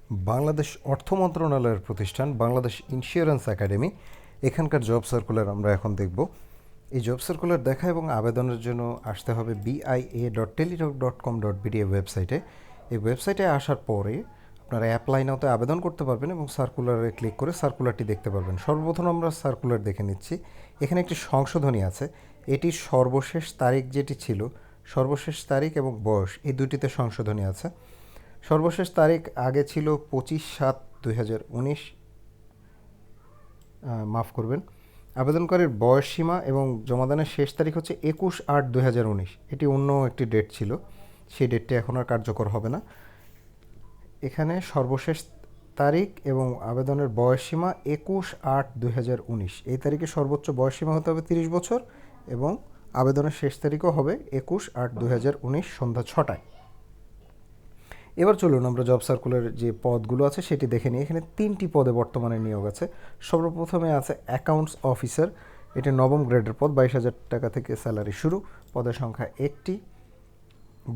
বাংলাদেশ অর্থ মন্ত্রণালয়ের প্রতিষ্ঠান বাংলাদেশ ইন্স্যুরেন্স একাডেমি এখানকার জব সার্কুলার আমরা এখন দেখব। এই জব সার্কুলার দেখা এবং আবেদনের জন্য আসতে হবে bia.teletalk.com.bd ওয়েবসাইটে। এই ওয়েবসাইটে আসার পরে আপনারা অ্যাপ্লাই নাওতে আবেদন করতে পারবেন এবং সার্কুলারে ক্লিক করে সার্কুলারটি দেখতে পারবেন। সর্বপ্রথম আমরা সার্কুলার দেখে নিচ্ছি। এখানে একটি সংশোধনী আছে। এটির সর্বশেষ তারিখ যেটি ছিল, সর্বশেষ তারিখ এবং বয়স এই দুটিতে সংশোধনী আছে। সর্বশেষ তারিখ আগে ছিল 25/7/2019, মাফ করবেন। আবেদনকারীর বয়স সীমা এবং জমাদানের শেষ তারিখ হচ্ছে 21/8/2019। এটি অন্য একটি ডেট ছিল, সেই ডেটটি এখন আর কার্যকর হবে না। এখানে সর্বশেষ তারিখ এবং আবেদনের বয়স সীমা 21/8/2019। এই তারিখে সর্বোচ্চ বয়স সীমা হতে হবে 30 বছর এবং আবেদনের শেষ তারিখও হবে 21/8/2019 সন্ধ্যা 6টায়। এবার চলুন আমরা জব সার্কুলারের যে পদগুলো আছে সেটি দেখে নিই। এখানে 3টি পদে বর্তমানে নিয়োগ আছে। সর্বপ্রথমে আছে অ্যাকাউন্টস অফিসার। এটি 9ম গ্রেডের পদ, 22,000 টাকা থেকে স্যালারি শুরু। পদের সংখ্যা 1টি।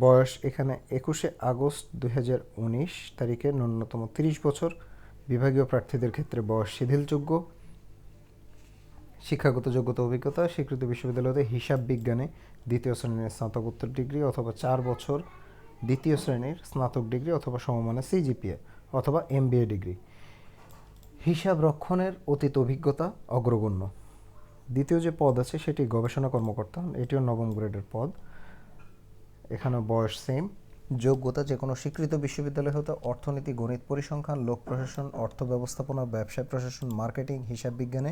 বয়স এখানে 21শে আগস্ট 2019 তারিখে ন্যূনতম 30 বছর। বিভাগীয় প্রার্থীদের ক্ষেত্রে বয়স শিথিলযোগ্য। শিক্ষাগত যোগ্যতা অভিজ্ঞতা স্বীকৃত বিশ্ববিদ্যালয়তে হিসাব বিজ্ঞানে 2য় শ্রেণীর স্নাতকোত্তর ডিগ্রি অথবা 4 বছর 2য় শ্রেণীর স্নাতক ডিগ্রি অথবা সমমানের সিজিপিএ অথবা এমবিএ ডিগ্রি। হিসাব রক্ষণের অতীত অভিজ্ঞতা অগ্রগণ্য। দ্বিতীয় যে পদ আছে সেটি গবেষণা কর্মকর্তা। এটিও 9ম গ্রেডের পদ। এখানে বয়স সেম। যোগ্যতা যে কোনো স্বীকৃত বিশ্ববিদ্যালয় হতে অর্থনীতি, গণিত, পরিসংখ্যান, লোক প্রশাসন, অর্থ ব্যবস্থাপনা, ব্যবসায় প্রশাসন, মার্কেটিং, হিসাব বিজ্ঞানে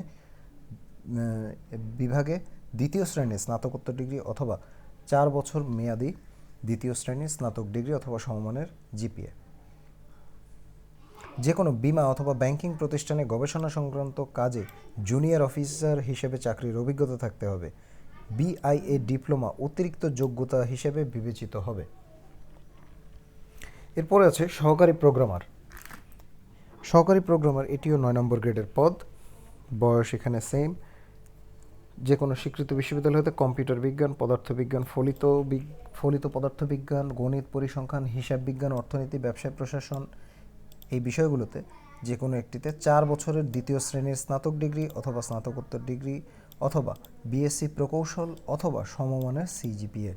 বিভাগে 2য় শ্রেণীর স্নাতকোত্তর ডিগ্রি অথবা 4 বছর মেয়াদি 2য় শ্রেণীর স্নাতক ডিগ্রি অথবা সমমানের জিপিএ। যে কোনো বিমা অথবা ব্যাংকিং প্রতিষ্ঠানে গবেষণা সংক্রান্ত কাজে জুনিয়র অফিসার হিসেবে চাকরির অভিজ্ঞতা থাকতে হবে। বিআইএ ডিপ্লোমা অতিরিক্ত যোগ্যতা হিসেবে বিবেচিত হবে। এরপরে আছে সহকারী প্রোগ্রামার। সহকারী প্রোগ্রামার এটিও 9 নম্বর গ্রেডের পদ। বয়স এখানে সেম। যে কোনো স্বীকৃত বিশ্ববিদ্যালয় হতে কম্পিউটার বিজ্ঞান, পদার্থবিজ্ঞান, ফলিত পদার্থবিজ্ঞান, গণিত, পরিসংখ্যান, হিসাব বিজ্ঞান, অর্থনীতি, ব্যবসায় প্রশাসন এই বিষয়গুলোতে যে কোনো একটিতে 4 বছরের 2য় শ্রেণীর স্নাতক ডিগ্রি অথবা স্নাতকোত্তর ডিগ্রি অথবা বিএসসি প্রকৌশল অথবা সমমানের সিজিপিএ।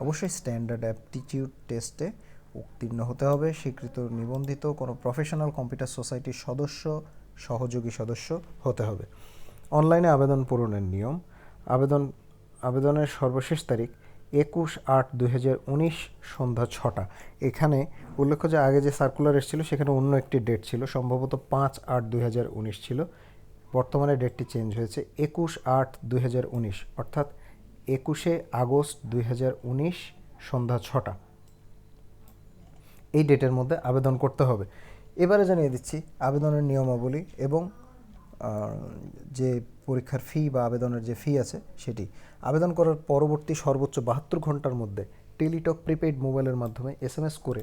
অবশ্যই স্ট্যান্ডার্ড অ্যাপটিটিউড টেস্টে উত্তীর্ণ হতে হবে। স্বীকৃত নিবন্ধিত কোনো প্রফেশনাল কম্পিউটার সোসাইটির সদস্য, সহযোগী সদস্য হতে হবে। অনলাইনে আবেদন পূরণের নিয়ম। আবেদনের সর্বশেষ তারিখ 21/8/2019 সন্ধ্যা 6টা। এখানে উল্লেখ্য যে আগে যে সার্কুলার এসেছিল সেখানে অন্য একটি ডেট ছিল, সম্ভবত 5/8/2019 ছিল। বর্তমানে ডেটটি চেঞ্জ হয়েছে 21/8/2019, অর্থাৎ 21শে আগস্ট 2019 সন্ধ্যা 6টা। এই ডেটের মধ্যে আবেদন করতে হবে। এবারে জানিয়ে দিচ্ছি আবেদনের নিয়মাবলী এবং যে পরীক্ষার ফি বা আবেদনের যে ফি আছে সেটি। আবেদন করার পরবর্তী সর্বোচ্চ 72 ঘন্টার মধ্যে টেলিটক প্রিপেইড মোবাইলের মাধ্যমে এসএমএস করে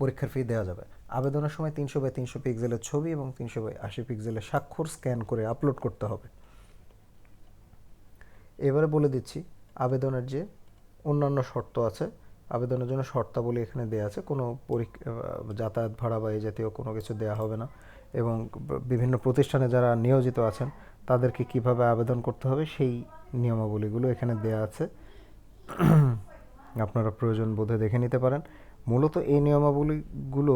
পরীক্ষার ফি দেওয়া যাবে। আবেদনের সময় 300x300 পিক্সেলের ছবি এবং 300x80 পিক্সেলের স্বাক্ষর স্ক্যান করে আপলোড করতে হবে। এবারে বলে দিচ্ছি আবেদনের যে অন্যান্য শর্ত আছে। আবেদনের জন্য শর্তাবলী এখানে দেওয়া আছে। কোনো যাতায়াত ভাড়া বা এই জাতীয় কোনো কিছু দেওয়া হবে না এবং বিভিন্ন প্রতিষ্ঠানে যারা নিয়োজিত আছেন তাদেরকে কিভাবে আবেদন করতে হবে সেই নিয়মাবলীগুলো এখানে দেওয়া আছে। আপনারা প্রয়োজন বোধে দেখে নিতে পারেন। মূলত এই নিয়মাবলীগুলো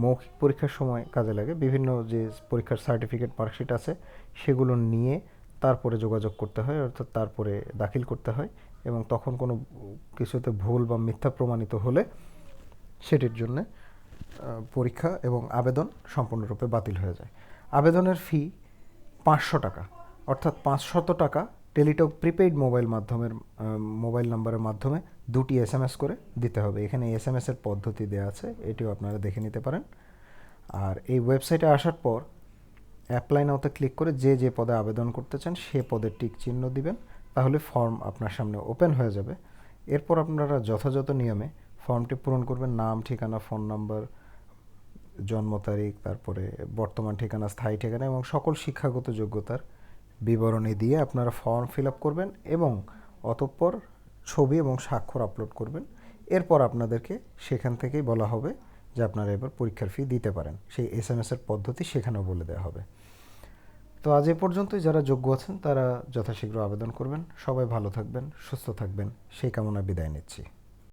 মৌখিক পরীক্ষার সময় কাজে লাগে। বিভিন্ন যে পরীক্ষার সার্টিফিকেট, মার্কশিট আছে সেগুলো নিয়ে তারপরে যোগাযোগ করতে হয়, অর্থাৎ তারপরে দাখিল করতে হয় এবং তখন কোনো কিছুতে ভুল বা মিথ্যা প্রমাণিত হলে সেটির জন্যে পরীক্ষা এবং আবেদন সম্পূর্ণরূপে বাতিল হয়ে যায়। আবেদনের ফি 500 টাকা, অর্থাৎ 500 টাকা টেলিটক প্রিপেইড মোবাইল নাম্বারের মাধ্যমে 2টি এসএমএস করে দিতে হবে। এখানে এসএমএসের পদ্ধতি দেওয়া আছে, এটিও আপনারা দেখে নিতে পারেন। আর এই ওয়েবসাইটে আসার পর অ্যাপ্লাই নাওতে ক্লিক করে যে পদে আবেদন করতে চান সে পদে টিক চিহ্ন দিবেন, তাহলে ফর্ম আপনার সামনে ওপেন হয়ে যাবে। এরপর আপনারা যথাযথ নিয়মে ফর্মটি পূরণ করবেন। নাম, ঠিকানা, ফোন নাম্বার, জন্ম তারিখ, তারপরে বর্তমান ঠিকানা, স্থায়ী ঠিকানা এবং সকল শিক্ষাগত যোগ্যতার বিবরণী দিয়ে আপনারা ফর্ম ফিল আপ করবেন এবং অতঃপর ছবি এবং স্বাক্ষর আপলোড করবেন। এরপর আপনাদেরকে সেখান থেকেই বলা হবে যে আপনারা এবার পরীক্ষার ফি দিতে পারেন। সেই এসএমএসের পদ্ধতি সেখানেও বলে দেওয়া হবে। তো আজ এ পর্যন্তই। যারা যোগ্য আছেন তারা যথাশীঘ্র আবেদন করবেন। সবাই ভালো থাকবেন, সুস্থ থাকবেন, সেই কামনায় বিদায় নিচ্ছি।